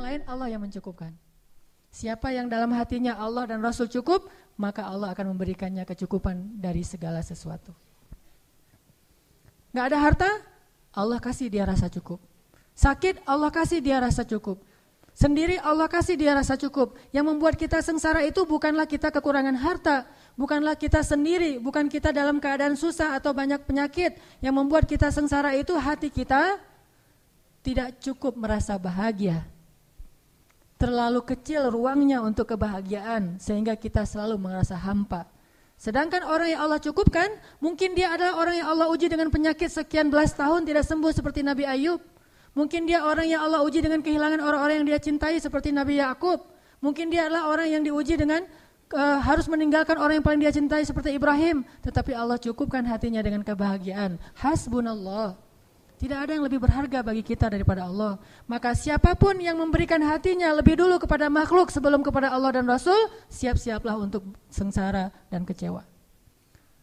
lain, Allah yang mencukupkan. Siapa yang dalam hatinya Allah dan Rasul cukup, maka Allah akan memberikannya kecukupan dari segala sesuatu. Gak ada harta, Allah kasih dia rasa cukup. Sakit, Allah kasih dia rasa cukup. Sendiri Allah kasih dia rasa cukup. Yang membuat kita sengsara itu bukanlah kita kekurangan harta, bukanlah kita sendiri, bukan kita dalam keadaan susah atau banyak penyakit. Yang membuat kita sengsara itu hati kita tidak cukup merasa bahagia. Terlalu kecil ruangnya untuk kebahagiaan sehingga kita selalu merasa hampa. Sedangkan orang yang Allah cukupkan, mungkin dia adalah orang yang Allah uji dengan penyakit sekian belas tahun tidak sembuh seperti Nabi Ayub. Mungkin dia orang yang Allah uji dengan kehilangan orang-orang yang dia cintai seperti Nabi Yakub. Mungkin dia adalah orang yang diuji dengan harus meninggalkan orang yang paling dia cintai seperti Ibrahim. Tetapi Allah cukupkan hatinya dengan kebahagiaan. Hasbunallah. Tidak ada yang lebih berharga bagi kita daripada Allah. Maka siapapun yang memberikan hatinya lebih dulu kepada makhluk sebelum kepada Allah dan Rasul, siap-siaplah untuk sengsara dan kecewa.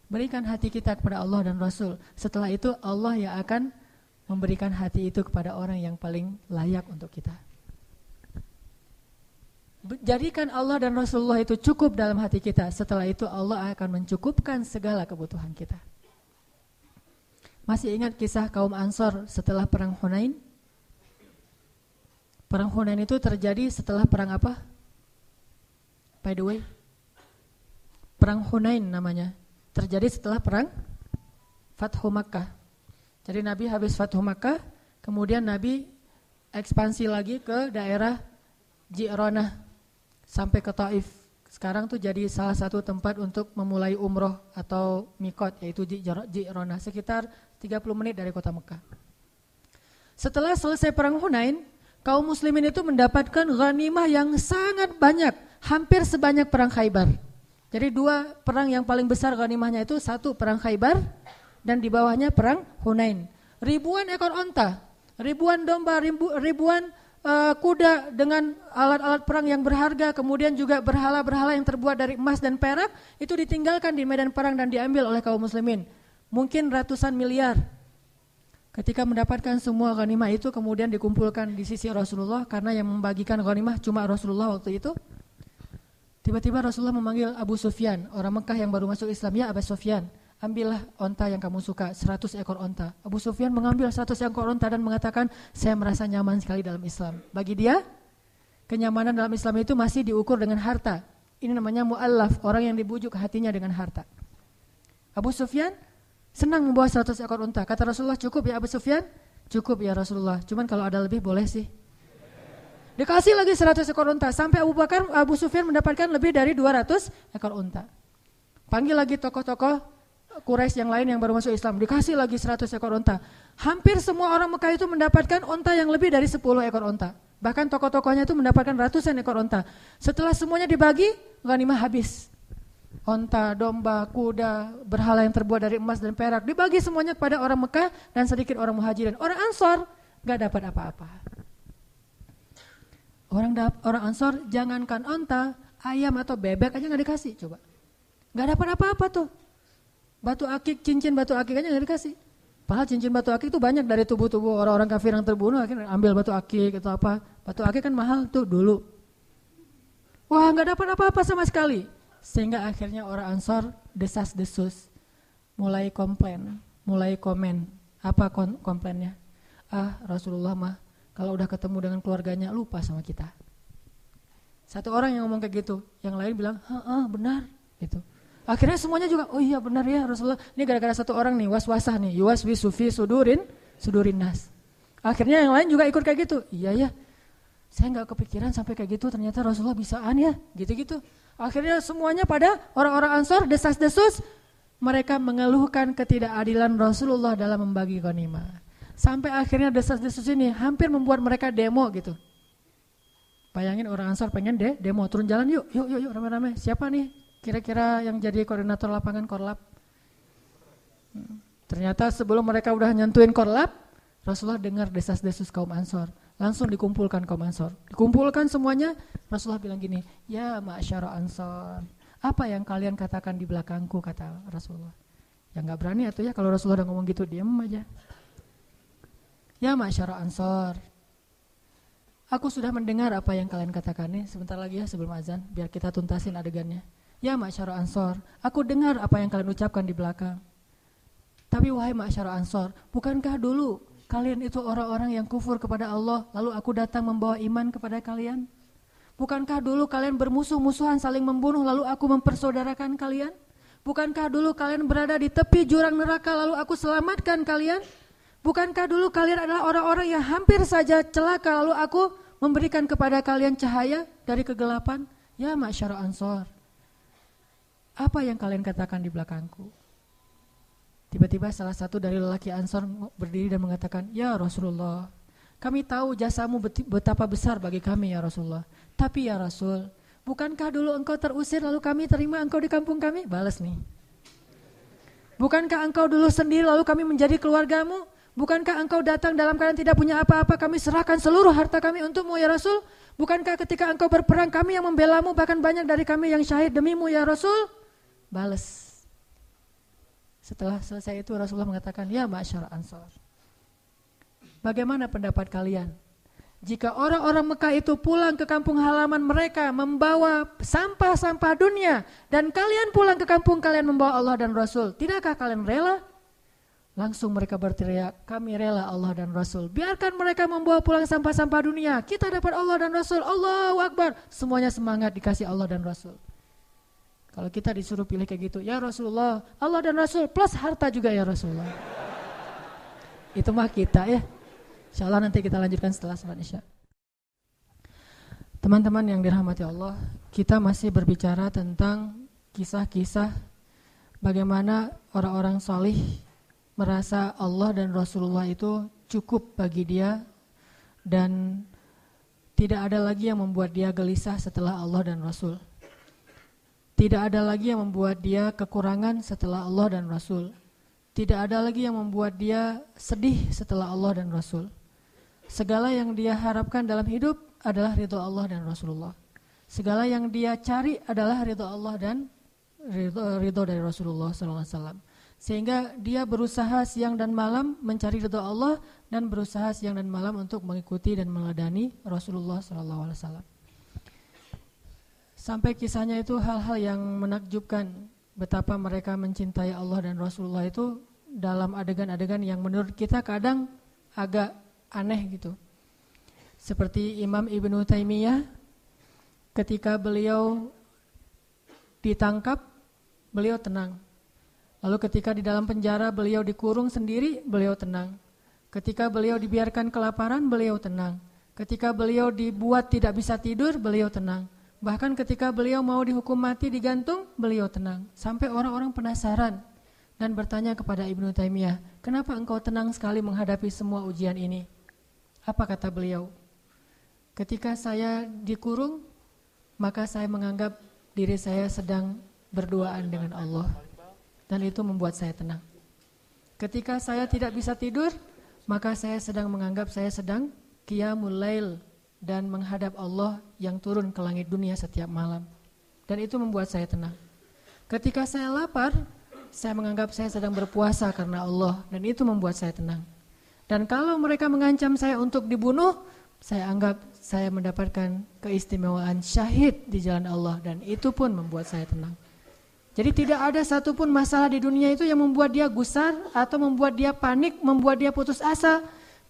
Berikan hati kita kepada Allah dan Rasul. Setelah itu Allah yang akan memberikan hati itu kepada orang yang paling layak untuk kita. Jadikan Allah dan Rasulullah itu cukup dalam hati kita. Setelah itu Allah akan mencukupkan segala kebutuhan kita. Masih ingat kisah kaum Ansor setelah perang Hunain? Perang Hunain itu terjadi setelah perang apa? By the way, perang Hunain namanya. Terjadi setelah perang Fathu Makkah. Jadi Nabi habis Fathu Makkah, kemudian Nabi ekspansi lagi ke daerah Ji'ronah sampai ke Taif. Sekarang tuh jadi salah satu tempat untuk memulai umroh atau mikot, yaitu Ji'ronah, sekitar 30 menit dari kota Mekah. Setelah selesai perang Hunain, kaum muslimin itu mendapatkan ghanimah yang sangat banyak, hampir sebanyak perang Khaybar. Jadi dua perang yang paling besar ghanimahnya itu, satu perang Khaybar dan di bawahnya perang Hunain. Ribuan ekor onta, ribuan domba, ribuan kuda dengan alat-alat perang yang berharga, kemudian juga berhala-berhala yang terbuat dari emas dan perak, itu ditinggalkan di medan perang dan diambil oleh kaum muslimin. Mungkin ratusan miliar. Ketika mendapatkan semua ghanimah itu kemudian dikumpulkan di sisi Rasulullah, karena yang membagikan ghanimah cuma Rasulullah waktu itu. Tiba-tiba Rasulullah memanggil Abu Sufyan, orang Mekah yang baru masuk Islam. Ya Abu Sufyan, ambillah onta yang kamu suka, 100 ekor onta. Abu Sufyan mengambil 100 ekor onta dan mengatakan, saya merasa nyaman sekali dalam Islam. Bagi dia, kenyamanan dalam Islam itu masih diukur dengan harta. Ini namanya mu'allaf, orang yang dibujuk hatinya dengan harta. Abu Sufyan senang membawa 100 ekor unta. Kata Rasulullah, cukup ya Abu Sufyan? Cukup ya Rasulullah, cuman kalau ada lebih boleh sih. Dikasih lagi 100 ekor unta. Sampai Abu Sufyan mendapatkan lebih dari 200 ekor unta. Panggil lagi tokoh-tokoh Quraisy yang lain yang baru masuk Islam. Dikasih lagi 100 ekor unta. Hampir semua orang Mekah itu mendapatkan unta yang lebih dari 10 ekor unta. Bahkan tokoh-tokohnya itu mendapatkan ratusan ekor unta. Setelah semuanya dibagi, ghanimah habis. Onta, domba, kuda, berhala yang terbuat dari emas dan perak dibagi semuanya kepada orang Mekah dan sedikit orang Muhajirin. Orang Ansor gak dapat apa-apa. Orang Ansor jangankan onta, ayam atau bebek aja gak dikasih. Coba, gak dapat apa-apa tuh. Batu akik, cincin batu akik aja gak dikasih. Padahal cincin batu akik itu banyak dari tubuh-tubuh orang-orang kafir yang terbunuh. Akhirnya ambil batu akik atau apa. Batu akik kan mahal tuh dulu. Wah, gak dapat apa-apa sama sekali. Sehingga akhirnya orang Ansor desas-desus, mulai komplain, mulai komen. Apa komplainnya? Rasulullah mah kalau udah ketemu dengan keluarganya lupa sama kita. Satu orang yang ngomong kayak gitu, yang lain bilang, benar gitu. Akhirnya semuanya juga, oh iya benar ya Rasulullah. Ini gara-gara satu orang nih, was-wasah nih, yuwaswisu fi sudurin nas. Akhirnya yang lain juga ikut kayak gitu. Iya ya, saya nggak kepikiran sampai kayak gitu, ternyata Rasulullah bisaan ya, gitu-gitu. Akhirnya semuanya pada orang-orang Ansor desas-desus, mereka mengeluhkan ketidakadilan Rasulullah dalam membagi ghanimah. Sampai akhirnya desas-desus ini hampir membuat mereka demo gitu. Bayangin orang Ansor pengen demo, turun jalan yuk rame-rame. Siapa nih kira-kira yang jadi koordinator lapangan Korlap? Ternyata sebelum mereka udah nyentuhin Korlap, Rasulullah dengar desas-desus kaum Ansor. Langsung dikumpulkan kaum Ansor. Dikumpulkan semuanya, Rasulullah bilang gini, ya ma'asyara Ansor, apa yang kalian katakan di belakangku, kata Rasulullah. Ya gak berani atau ya kalau Rasulullah udah ngomong gitu, diam aja. Ya ma'asyara Ansor, aku sudah mendengar apa yang kalian katakan nih. Sebentar lagi ya sebelum azan, biar kita tuntasin adegannya. Ya ma'syara Ansor, aku dengar apa yang kalian ucapkan di belakang. Tapi wahai ma'syara Ansor, bukankah dulu kalian itu orang-orang yang kufur kepada Allah, lalu aku datang membawa iman kepada kalian? Bukankah dulu kalian bermusuh-musuhan saling membunuh, lalu aku mempersaudarakan kalian? Bukankah dulu kalian berada di tepi jurang neraka, lalu aku selamatkan kalian? Bukankah dulu kalian adalah orang-orang yang hampir saja celaka, lalu aku memberikan kepada kalian cahaya dari kegelapan? Ya ma'syara Ansor, apa yang kalian katakan di belakangku? Tiba-tiba salah satu dari lelaki Ansor berdiri dan mengatakan, ya Rasulullah, kami tahu jasamu betapa besar bagi kami ya Rasulullah. Tapi ya Rasul, bukankah dulu engkau terusir lalu kami terima engkau di kampung kami? Balas nih. Bukankah engkau dulu sendiri lalu kami menjadi keluargamu? Bukankah engkau datang dalam keadaan tidak punya apa-apa, kami serahkan seluruh harta kami untukmu ya Rasul? Bukankah ketika engkau berperang kami yang membelamu, bahkan banyak dari kami yang syahid demimu ya Rasul? Balas. Setelah selesai itu Rasulullah mengatakan, ya ma'syar Ansor, bagaimana pendapat kalian jika orang-orang Mekah itu pulang ke kampung halaman mereka membawa sampah-sampah dunia, dan kalian pulang ke kampung kalian membawa Allah dan Rasul? Tidakkah kalian rela? Langsung mereka berteriak, kami rela Allah dan Rasul. Biarkan mereka membawa pulang sampah-sampah dunia, kita dapat Allah dan Rasul. Allahu Akbar. Semuanya semangat dikasih Allah dan Rasul. Kalau kita disuruh pilih kayak gitu, ya Rasulullah, Allah dan Rasul plus harta juga ya Rasulullah. Itu mah kita ya. InsyaAllah nanti kita lanjutkan setelah salat Isya. Teman-teman yang dirahmati Allah, kita masih berbicara tentang kisah-kisah bagaimana orang-orang salih merasa Allah dan Rasulullah itu cukup bagi dia, dan tidak ada lagi yang membuat dia gelisah setelah Allah dan Rasul. Tidak ada lagi yang membuat dia kekurangan setelah Allah dan Rasul. Tidak ada lagi yang membuat dia sedih setelah Allah dan Rasul. Segala yang dia harapkan dalam hidup adalah ridho Allah dan Rasulullah. Segala yang dia cari adalah ridho Allah dan ridho dari Rasulullah SAW. Sehingga dia berusaha siang dan malam mencari ridho Allah, dan berusaha siang dan malam untuk mengikuti dan meneladani Rasulullah SAW. Sampai kisahnya itu hal-hal yang menakjubkan, betapa mereka mencintai Allah dan Rasulullah itu dalam adegan-adegan yang menurut kita kadang agak aneh gitu. Seperti Imam Ibnu Taimiyah, ketika beliau ditangkap, beliau tenang. Lalu ketika di dalam penjara beliau dikurung sendiri, beliau tenang. Ketika beliau dibiarkan kelaparan, beliau tenang. Ketika beliau dibuat tidak bisa tidur, beliau tenang. Bahkan ketika beliau mau dihukum mati digantung, beliau tenang. Sampai orang-orang penasaran dan bertanya kepada Ibnu Taimiyah, kenapa engkau tenang sekali menghadapi semua ujian ini? Apa kata beliau? Ketika saya dikurung, maka saya menganggap diri saya sedang berduaan dengan Allah, dan itu membuat saya tenang. Ketika saya tidak bisa tidur, maka saya sedang menganggap saya sedang qiyamul lail dan menghadap Allah yang turun ke langit dunia setiap malam, dan itu membuat saya tenang. Ketika saya lapar, saya menganggap saya sedang berpuasa karena Allah, dan itu membuat saya tenang. Dan kalau mereka mengancam saya untuk dibunuh, saya anggap saya mendapatkan keistimewaan syahid di jalan Allah, dan itu pun membuat saya tenang. Jadi tidak ada satupun masalah di dunia itu yang membuat dia gusar atau membuat dia panik, membuat dia putus asa,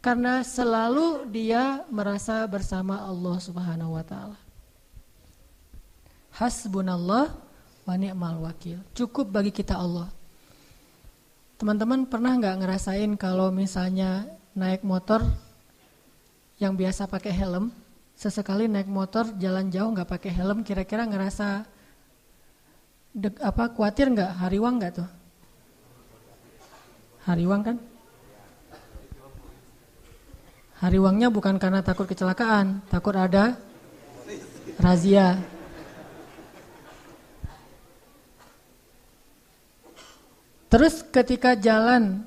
karena selalu dia merasa bersama Allah Subhanahu wa taala. Hasbunallah wa ni'mal wakil. Cukup bagi kita Allah. Teman-teman pernah nggak ngerasain kalau misalnya naik motor yang biasa pakai helm, sesekali naik motor jalan jauh nggak pakai helm, kira-kira ngerasa khawatir nggak, hariwang nggak tuh? Hariwang kan? Hariwangnya bukan karena takut kecelakaan, takut ada razia. Terus ketika jalan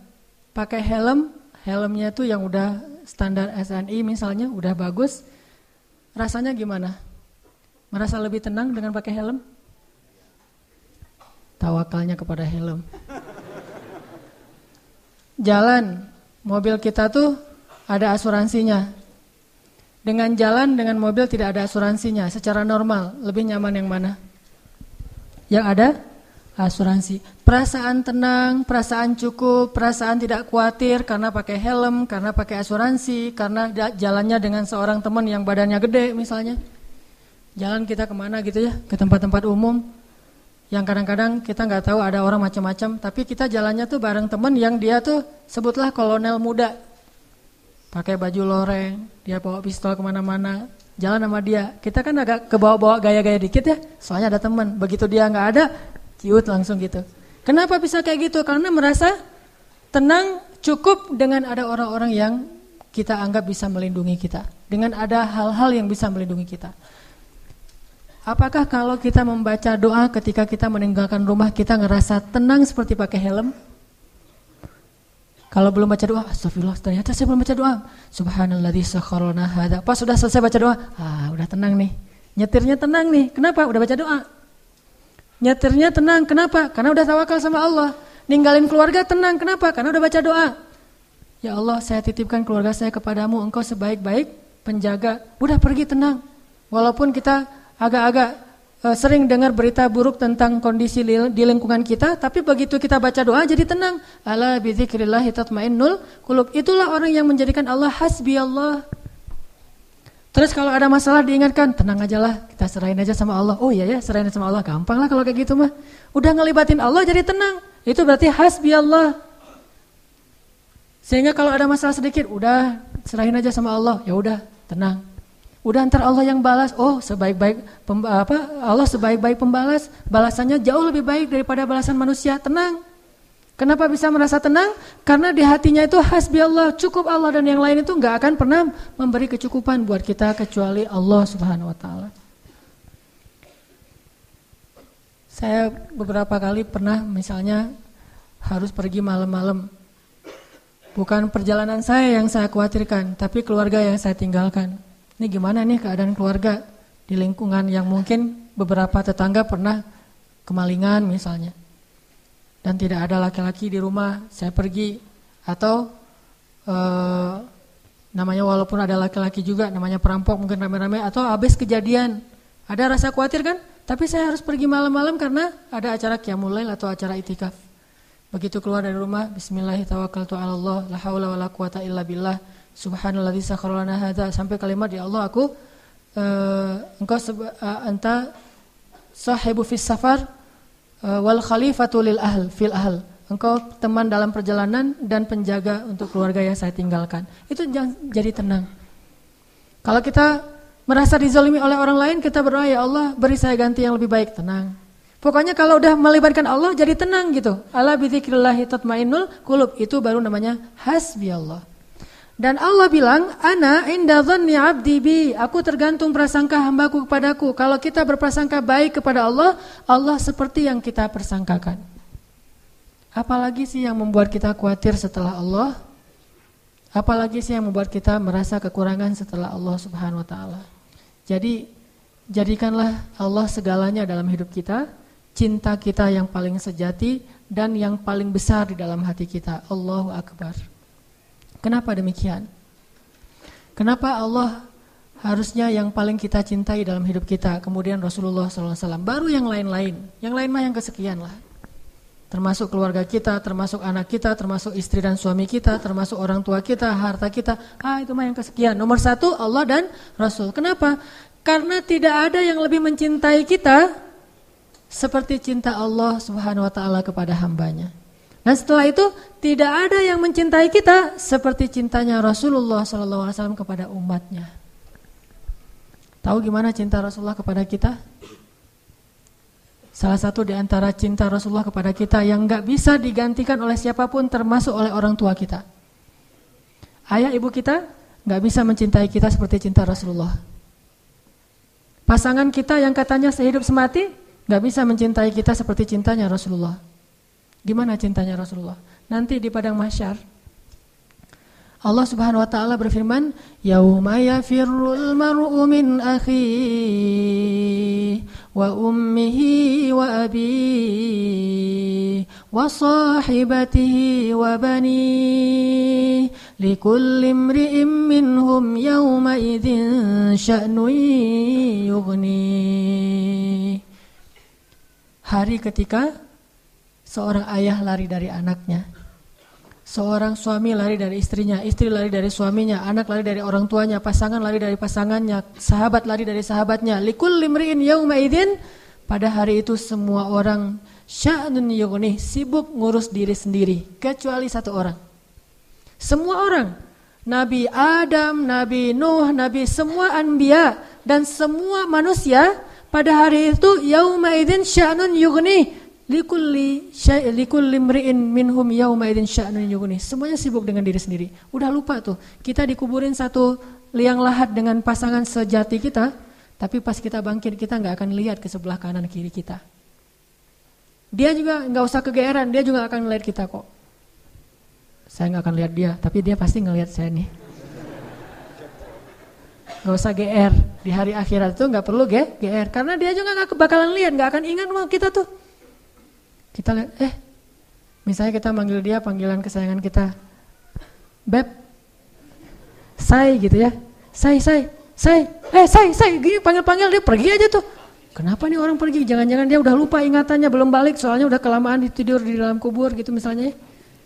pakai helm, helmnya tuh yang udah standar SNI misalnya, udah bagus, rasanya gimana? Merasa lebih tenang dengan pakai helm? Tawakalnya kepada helm. Jalan, mobil kita tuh ada asuransinya. dengan jalan dengan mobil tidak ada asuransinya secara normal, lebih nyaman yang mana? Yang ada asuransi. Perasaan tenang, perasaan cukup, perasaan tidak khawatir karena pakai helm, karena pakai asuransi, karena jalannya dengan seorang teman yang badannya gede misalnya. Jalan kita kemana gitu ya, ke tempat-tempat umum yang kadang-kadang kita nggak tahu ada orang macam-macam, tapi kita jalannya tuh bareng teman yang dia tuh sebutlah kolonel muda, pakai baju loreng, dia bawa pistol kemana-mana, jalan sama dia. Kita kan agak kebawa-bawa gaya-gaya dikit ya, soalnya ada teman. Begitu dia nggak ada, ciut langsung gitu. Kenapa bisa kayak gitu? Karena merasa tenang, cukup dengan ada orang-orang yang kita anggap bisa melindungi kita, dengan ada hal-hal yang bisa melindungi kita. Apakah kalau kita membaca doa ketika kita meninggalkan rumah kita ngerasa tenang seperti pakai helm? Kalau belum baca doa, astagfirullah, ternyata saya belum baca doa. Subhanalladzi sakhkhara lana hadza. Pas sudah selesai baca doa, udah tenang nih. Nyetirnya tenang nih. Kenapa? Udah baca doa. Nyetirnya tenang. Kenapa? Karena udah tawakal sama Allah. Ninggalin keluarga tenang. Kenapa? Karena udah baca doa. Ya Allah, saya titipkan keluarga saya kepadamu. Engkau sebaik-baik penjaga. Udah pergi tenang. Walaupun kita agak-agak sering dengar berita buruk tentang kondisi di lingkungan kita, tapi begitu kita baca doa jadi tenang. Ala bidzikrillah tatmainnul qulub. Itulah orang yang menjadikan Allah hasbi Allah. Terus kalau ada masalah diingatkan, tenang aja lah, kita serahin aja sama Allah. Oh iya ya, serahin sama Allah, gampang lah kalau kayak gitu mah. Udah ngelibatin Allah jadi tenang. Itu berarti hasbi Allah. Sehingga kalau ada masalah sedikit, udah serahin aja sama Allah. Ya udah, tenang. Udah ntar Allah yang balas. Oh, Allah sebaik-baik pembalas. Balasannya jauh lebih baik daripada balasan manusia. Tenang. Kenapa bisa merasa tenang? Karena di hatinya itu hasbi Allah, cukup Allah, dan yang lain itu nggak akan pernah memberi kecukupan buat kita kecuali Allah Subhanahu wa taala. Saya beberapa kali pernah misalnya harus pergi malam-malam. Bukan perjalanan saya yang saya khawatirkan, tapi keluarga yang saya tinggalkan. Ini gimana nih keadaan keluarga di lingkungan yang mungkin beberapa tetangga pernah kemalingan misalnya. Dan tidak ada laki-laki di rumah, saya pergi. Atau namanya walaupun ada laki-laki juga, namanya perampok mungkin rame-rame. Atau habis kejadian, ada rasa khawatir kan? Tapi saya harus pergi malam-malam karena ada acara qiyamul lail atau acara itikaf. Begitu keluar dari rumah, bismillahirrahmanirrahim, la haula wala quwata illa billah. Subhanalladzi sakhkhara lana hadza, sampai kalimat ya Allah aku engkau anta sahibu fis safar wal khalifatu lil fil ahl. Engkau teman dalam perjalanan dan penjaga untuk keluarga yang saya tinggalkan. Itu jadi tenang. Kalau kita merasa dizalimi oleh orang lain, kita berdoa ya Allah beri saya ganti yang lebih baik, tenang. Pokoknya kalau udah melibatkan Allah jadi tenang gitu. Ala bidzikrillah tatmainnul qulub, itu baru namanya hasbi Allah. Dan Allah bilang, ana inda dhanni 'abdi bi, aku tergantung prasangka hambaku kepadaku. Kalau kita berprasangka baik kepada Allah, Allah seperti yang kita persangkakan. Apalagi sih yang membuat kita khawatir setelah Allah? Apalagi sih yang membuat kita merasa kekurangan setelah Allah Subhanahu wa taala? Jadi, jadikanlah Allah segalanya dalam hidup kita, cinta kita yang paling sejati dan yang paling besar di dalam hati kita. Allahu Akbar. Kenapa demikian? Kenapa Allah harusnya yang paling kita cintai dalam hidup kita, kemudian Rasulullah SAW, baru yang lain-lain. Yang lain mah yang kesekian lah. Termasuk keluarga kita, termasuk anak kita, termasuk istri dan suami kita, termasuk orang tua kita, harta kita. Itu mah yang kesekian. Nomor satu Allah dan Rasul. Kenapa? Karena tidak ada yang lebih mencintai kita seperti cinta Allah Subhanahu wa taala kepada hambanya. Dan setelah itu tidak ada yang mencintai kita seperti cintanya Rasulullah SAW kepada umatnya. Tahu gimana cinta Rasulullah kepada kita? Salah satu di antara cinta Rasulullah kepada kita yang gak bisa digantikan oleh siapapun, termasuk oleh orang tua kita. Ayah ibu kita gak bisa mencintai kita seperti cinta Rasulullah. Pasangan kita yang katanya sehidup semati gak bisa mencintai kita seperti cintanya Rasulullah. Gimana cintanya Rasulullah? Nanti di padang mahsyar Allah Subhanahu wa taala berfirman, "Yauma yafirrul mar'u min akhihi wa ummihi wa abihi wa sahibatihi wa banihi likulli imri'in minhum yawma idzin sya'nun yughni. Hari ketika seorang ayah lari dari anaknya, seorang suami lari dari istrinya, istri lari dari suaminya, anak lari dari orang tuanya, pasangan lari dari pasangannya, sahabat lari dari sahabatnya. Likulli imri'in yawma idzin, pada hari itu semua orang sya'nun yughni, sibuk ngurus diri sendiri, kecuali satu orang. Semua orang, Nabi Adam, Nabi Nuh, Nabi semua anbiya dan semua manusia pada hari itu yauma idzin sya'nun yughni likulli imri'in minhum yauma idzin sya'nun yughni. Semuanya sibuk dengan diri sendiri. Udah lupa tuh, kita dikuburin satu liang lahat dengan pasangan sejati kita, tapi pas kita bangkit kita enggak akan lihat ke sebelah kanan kiri kita. Dia juga enggak usah kegeeran, dia juga akan ngelihat kita kok. Saya enggak akan lihat dia, tapi dia pasti ngelihat saya nih. Gak usah GR, di hari akhirat itu gak perlu GR, karena dia juga gak bakalan lihat, gak akan ingat sama kita tuh. Kita lihat, misalnya kita manggil dia panggilan kesayangan kita, Beb, say gitu ya, say, gini panggil-panggil dia pergi aja tuh. Kenapa nih orang pergi? Jangan-jangan dia udah lupa ingatannya, belum balik, soalnya udah kelamaan tidur di dalam kubur gitu misalnya.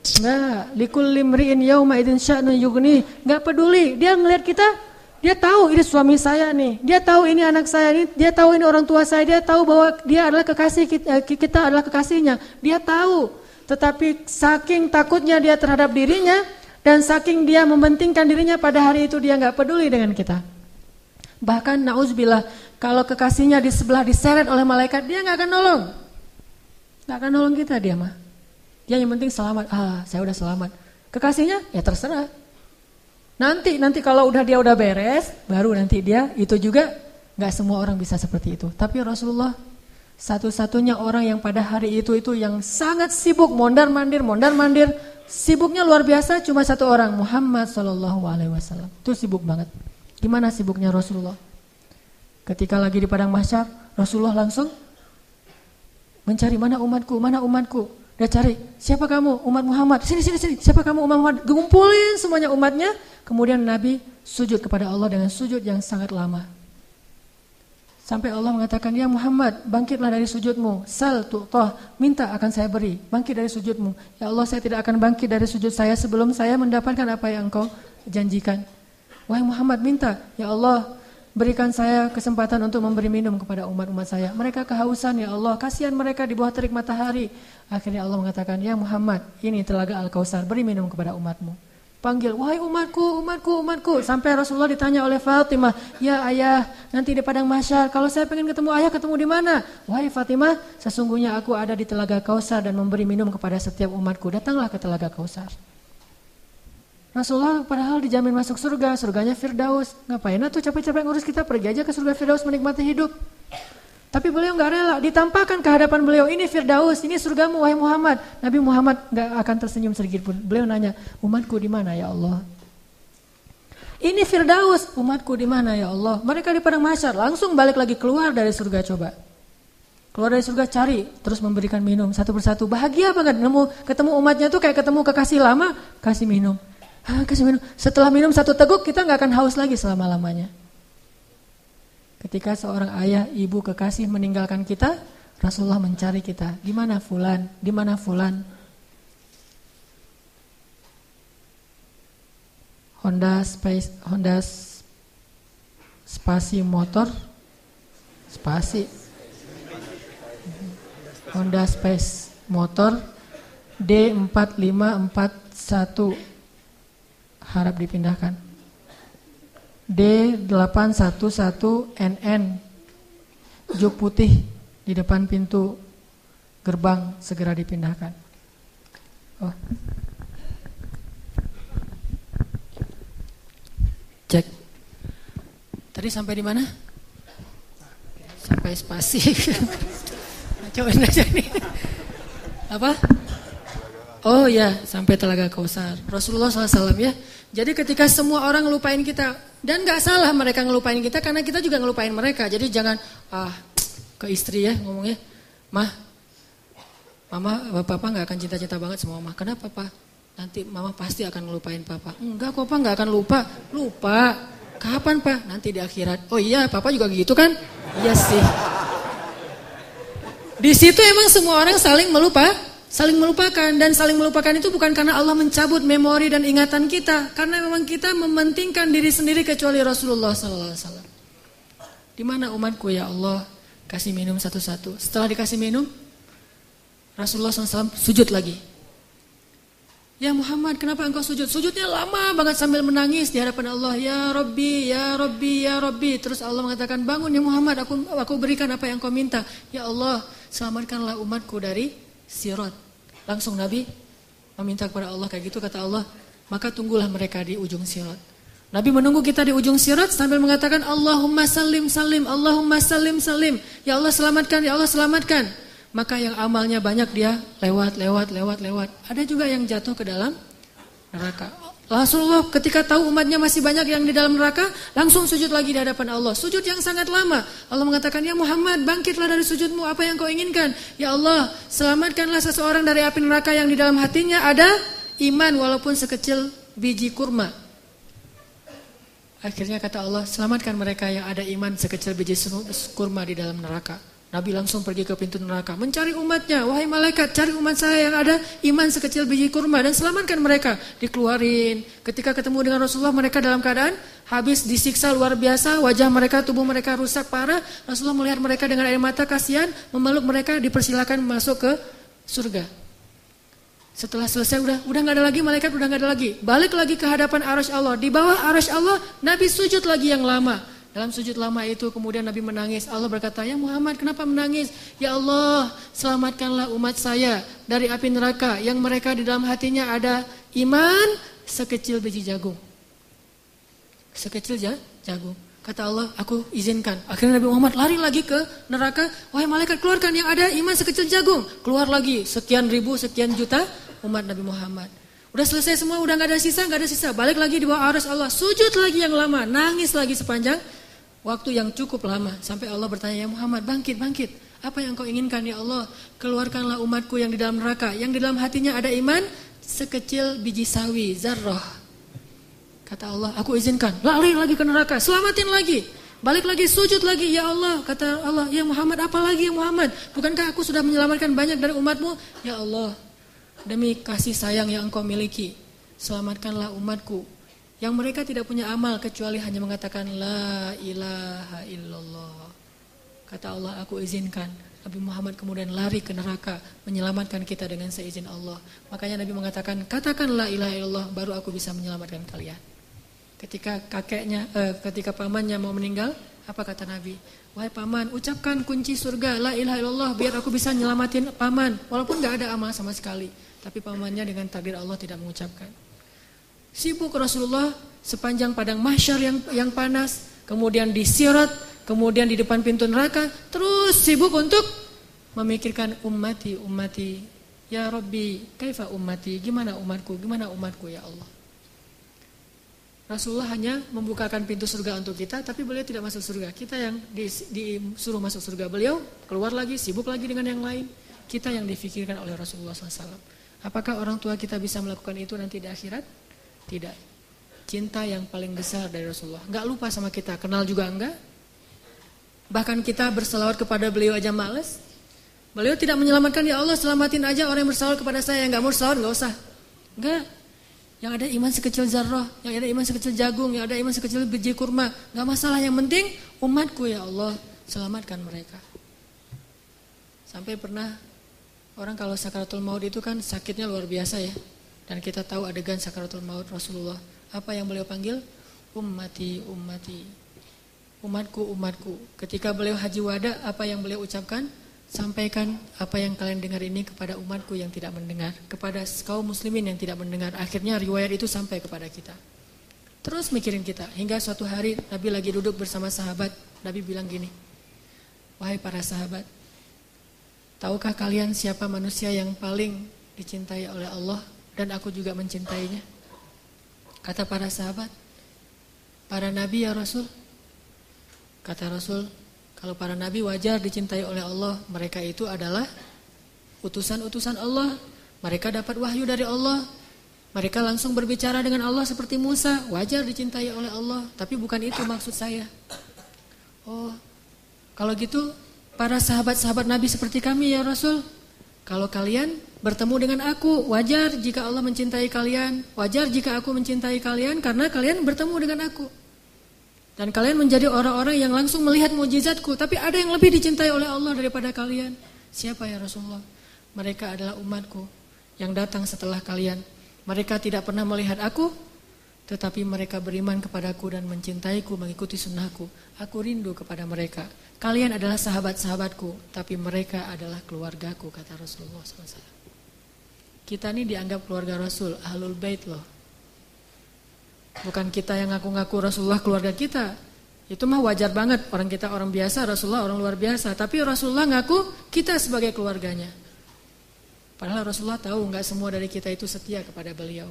Enggak, likulli imri'in yauma idzin sya'nun yughni, gak peduli, dia ngelihat kita. Dia tahu ini suami saya nih, dia tahu ini anak saya nih, dia tahu ini orang tua saya, dia tahu bahwa dia adalah kekasih kita adalah kekasihnya. Dia tahu, tetapi saking takutnya dia terhadap dirinya dan saking dia mementingkan dirinya pada hari itu dia nggak peduli dengan kita. Bahkan nauzubillah, kalau kekasihnya di sebelah diseret oleh malaikat dia nggak akan nolong kita dia mah. Dia yang penting selamat. Saya udah selamat. Kekasihnya ya terserah. Nanti kalau dia udah beres, baru nanti dia itu juga nggak semua orang bisa seperti itu. Tapi Rasulullah satu-satunya orang yang pada hari itu yang sangat sibuk mondar-mandir, sibuknya luar biasa cuma satu orang, Muhammad SAW. Itu sibuk banget. Gimana sibuknya Rasulullah? Ketika lagi di padang mahsyar, Rasulullah langsung mencari mana umatku. Dia cari, siapa kamu? Umat Muhammad. Sini. Siapa kamu? Umat Muhammad. Ngumpulin semuanya umatnya. Kemudian Nabi sujud kepada Allah dengan sujud yang sangat lama. Sampai Allah mengatakan, ya Muhammad, bangkitlah dari sujudmu. Sal tu'tah, minta akan saya beri. Bangkit dari sujudmu. Ya Allah, saya tidak akan bangkit dari sujud saya sebelum saya mendapatkan apa yang engkau janjikan. Wahai Muhammad, minta. Ya Allah, berikan saya kesempatan untuk memberi minum kepada umat-umat saya. Mereka kehausan, ya Allah, kasihan mereka di bawah terik matahari. Akhirnya Allah mengatakan, ya Muhammad, ini telaga Al-Kautsar, beri minum kepada umatmu. Panggil, wahai umatku. Sampai Rasulullah ditanya oleh Fatimah, ya ayah, nanti di padang mahsyar, kalau saya pengen ketemu ayah, ketemu di mana? Wahai Fatimah, sesungguhnya aku ada di telaga Kautsar dan memberi minum kepada setiap umatku. Datanglah ke telaga Kautsar. Rasulullah padahal dijamin masuk surga, surganya Firdaus. Ngapain tuh capek-capek ngurus kita, pergi aja ke surga Firdaus menikmati hidup. Tapi beliau gak rela, ditampakkan ke hadapan beliau, ini Firdaus, ini surgamu wahai Muhammad. Nabi Muhammad gak akan tersenyum sedikit pun. Beliau nanya, umatku di mana ya Allah? Ini Firdaus, umatku di mana ya Allah? Mereka di padang mahsyar, langsung balik lagi keluar dari surga coba. Keluar dari surga cari, terus memberikan minum satu persatu. Bahagia banget, ketemu umatnya tuh kayak ketemu kekasih lama, kasih minum. Kasih minum. Setelah minum satu teguk kita gak akan haus lagi selama-lamanya. Ketika seorang ayah, ibu, kekasih meninggalkan kita, Rasulullah mencari kita. Di mana fulan? Di mana fulan? Honda Spasi motor. Honda Space motor D4541 harap dipindahkan. D811NN juk putih di depan pintu gerbang, segera dipindahkan. Cek. Tadi sampai di mana? Sampai spasi. Cobain aja nih. Apa? Oh ya, sampai telaga Kautsar. Rasulullah SAW ya. Jadi ketika semua orang ngelupain kita, dan gak salah mereka ngelupain kita karena kita juga ngelupain mereka. Jadi jangan ke istri ya ngomongnya, Mah, Papa nggak akan cinta-cinta banget sama mama. Kenapa, Papa? Nanti mama pasti akan ngelupain Papa. Enggak kok, Pak, nggak akan lupa. Lupa. Kapan, Pak? Nanti di akhirat. Oh iya, Papa juga gitu kan? Iya sih. Di situ emang semua orang saling melupakan, dan saling melupakan itu bukan karena Allah mencabut memori dan ingatan kita, karena memang kita mementingkan diri sendiri kecuali Rasulullah SAW. Di mana umatku ya Allah? Kasih minum satu-satu. Setelah dikasih minum, Rasulullah SAW sujud lagi. Ya Muhammad, kenapa engkau sujud? Sujudnya lama banget sambil menangis di hadapan Allah. Ya Rabbi, ya Rabbi, ya Rabbi. Terus Allah mengatakan, bangun ya Muhammad, aku berikan apa yang kau minta. Ya Allah, selamatkanlah umatku dari sirat. Langsung Nabi meminta kepada Allah kayak gitu, kata Allah, maka tunggulah mereka di ujung sirat. Nabi menunggu kita di ujung sirat sambil mengatakan, Allahumma salim salim, Allahumma salim salim. Ya Allah selamatkan, ya Allah selamatkan. Maka yang amalnya banyak dia lewat. Ada juga yang jatuh ke dalam neraka. Rasulullah ketika tahu umatnya masih banyak yang di dalam neraka, langsung sujud lagi di hadapan Allah. Sujud yang sangat lama. Allah mengatakan, ya Muhammad, bangkitlah dari sujudmu, apa yang kau inginkan? Ya Allah, selamatkanlah seseorang dari api neraka yang di dalam hatinya ada iman walaupun sekecil biji kurma. Akhirnya kata Allah, selamatkan mereka yang ada iman sekecil biji kurma di dalam neraka. Nabi langsung pergi ke pintu neraka, mencari umatnya. Wahai malaikat, cari umat saya yang ada iman sekecil biji kurma dan selamatkan mereka. Dikeluarin. Ketika ketemu dengan Rasulullah, mereka dalam keadaan habis disiksa luar biasa. Wajah mereka, tubuh mereka rusak parah. Rasulullah melihat mereka dengan air mata, kasihan, memeluk mereka, dipersilakan masuk ke surga. Setelah selesai, udah gak ada lagi, malaikat udah gak ada lagi. Balik lagi ke hadapan arasy Allah. Di bawah arasy Allah, Nabi sujud lagi yang lama. Dalam sujud lama itu kemudian Nabi menangis. Allah berkata, ya Muhammad, kenapa menangis? Ya Allah, selamatkanlah umat saya dari api neraka yang mereka di dalam hatinya ada iman sekecil biji jagung. Sekecil jagung. Kata Allah, aku izinkan. Akhirnya Nabi Muhammad lari lagi ke neraka. Wahai malaikat, keluarkan yang ada iman sekecil jagung. Keluar lagi sekian ribu, sekian juta umat Nabi Muhammad. Udah selesai semua, udah gak ada sisa. Balik lagi di bawah arasy Allah. Sujud lagi yang lama, nangis lagi sepanjang waktu yang cukup lama. Sampai Allah bertanya, ya Muhammad, bangkit. Apa yang kau inginkan ya Allah? Keluarkanlah umatku yang di dalam neraka, yang di dalam hatinya ada iman sekecil biji sawi, zarrah. Kata Allah, aku izinkan. Lari lagi ke neraka, selamatin lagi. Balik lagi, sujud lagi, ya Allah. Kata Allah, ya Muhammad, apa lagi ya Muhammad? Bukankah aku sudah menyelamatkan banyak dari umatmu? Ya Allah, demi kasih sayang yang engkau miliki, selamatkanlah umatku yang mereka tidak punya amal kecuali hanya mengatakan la ilaha illallah. Kata Allah, aku izinkan. Nabi Muhammad kemudian lari ke neraka menyelamatkan kita dengan seizin Allah. Makanya Nabi mengatakan, katakan la ilaha illallah, baru aku bisa menyelamatkan kalian. Ketika ketika pamannya mau meninggal, apa kata Nabi? Wahai paman, ucapkan kunci surga la ilaha illallah biar aku bisa nyelamatin paman. Walaupun gak ada amal sama sekali, tapi pamannya dengan takdir Allah tidak mengucapkan. Sibuk Rasulullah sepanjang padang mahsyar yang panas, kemudian di sirat, kemudian di depan pintu neraka, terus sibuk untuk memikirkan ummati, ya Rabbi, kaifa ummati, gimana umatku ya Allah. Rasulullah hanya membukakan pintu surga untuk kita, tapi beliau tidak masuk surga. Kita yang disuruh masuk surga, beliau keluar lagi, sibuk lagi dengan yang lain. Kita yang difikirkan oleh Rasulullah SAW. Apakah orang tua kita bisa melakukan itu nanti di akhirat? Tidak. Cinta yang paling besar dari Rasulullah. Enggak lupa sama kita, kenal juga enggak. Bahkan kita berselawat kepada beliau aja males. Beliau tidak menyelamatkan, ya Allah selamatin aja orang yang berselawat kepada saya. Yang enggak mau selawat enggak usah. Enggak. Yang ada iman sekecil zarrah, yang ada iman sekecil jagung, yang ada iman sekecil biji kurma, enggak masalah, yang penting umatku ya Allah, selamatkan mereka. Sampai pernah orang kalau sakaratul maut itu kan sakitnya luar biasa ya. Dan kita tahu adegan sakaratul maut Rasulullah. Apa yang beliau panggil? Ummati. Umatku. Ketika beliau haji wada, apa yang beliau ucapkan? Sampaikan apa yang kalian dengar ini kepada umatku yang tidak mendengar, kepada kaum muslimin yang tidak mendengar. Akhirnya riwayat itu sampai kepada kita. Terus mikirin kita. Hingga suatu hari Nabi lagi duduk bersama sahabat. Nabi bilang gini, wahai para sahabat, tahukah kalian siapa manusia yang paling dicintai oleh Allah? Dan aku juga mencintainya. Kata para sahabat, para nabi ya Rasul. Kata Rasul, kalau para nabi wajar dicintai oleh Allah, mereka itu adalah utusan-utusan Allah, mereka dapat wahyu dari Allah, mereka langsung berbicara dengan Allah seperti Musa, wajar dicintai oleh Allah, tapi bukan itu maksud saya. Oh, kalau gitu para sahabat-sahabat Nabi seperti kami ya Rasul, kalau kalian bertemu dengan aku, wajar jika Allah mencintai kalian, wajar jika aku mencintai kalian karena kalian bertemu dengan aku. Dan kalian menjadi orang-orang yang langsung melihat mukjizatku, tapi ada yang lebih dicintai oleh Allah daripada kalian. Siapa ya Rasulullah? Mereka adalah umatku yang datang setelah kalian. Mereka tidak pernah melihat aku, tetapi mereka beriman kepadaku dan mencintaiku, mengikuti sunnahku. Aku rindu kepada mereka. Kalian adalah sahabat-sahabatku, tapi mereka adalah keluargaku, kata Rasulullah SAW. Kita ini dianggap keluarga Rasul, Ahlul Bait loh. Bukan kita yang ngaku-ngaku Rasulullah keluarga kita. Itu mah wajar banget, orang kita orang biasa, Rasulullah orang luar biasa. Tapi Rasulullah ngaku kita sebagai keluarganya. Padahal Rasulullah tahu enggak semua dari kita itu setia kepada beliau.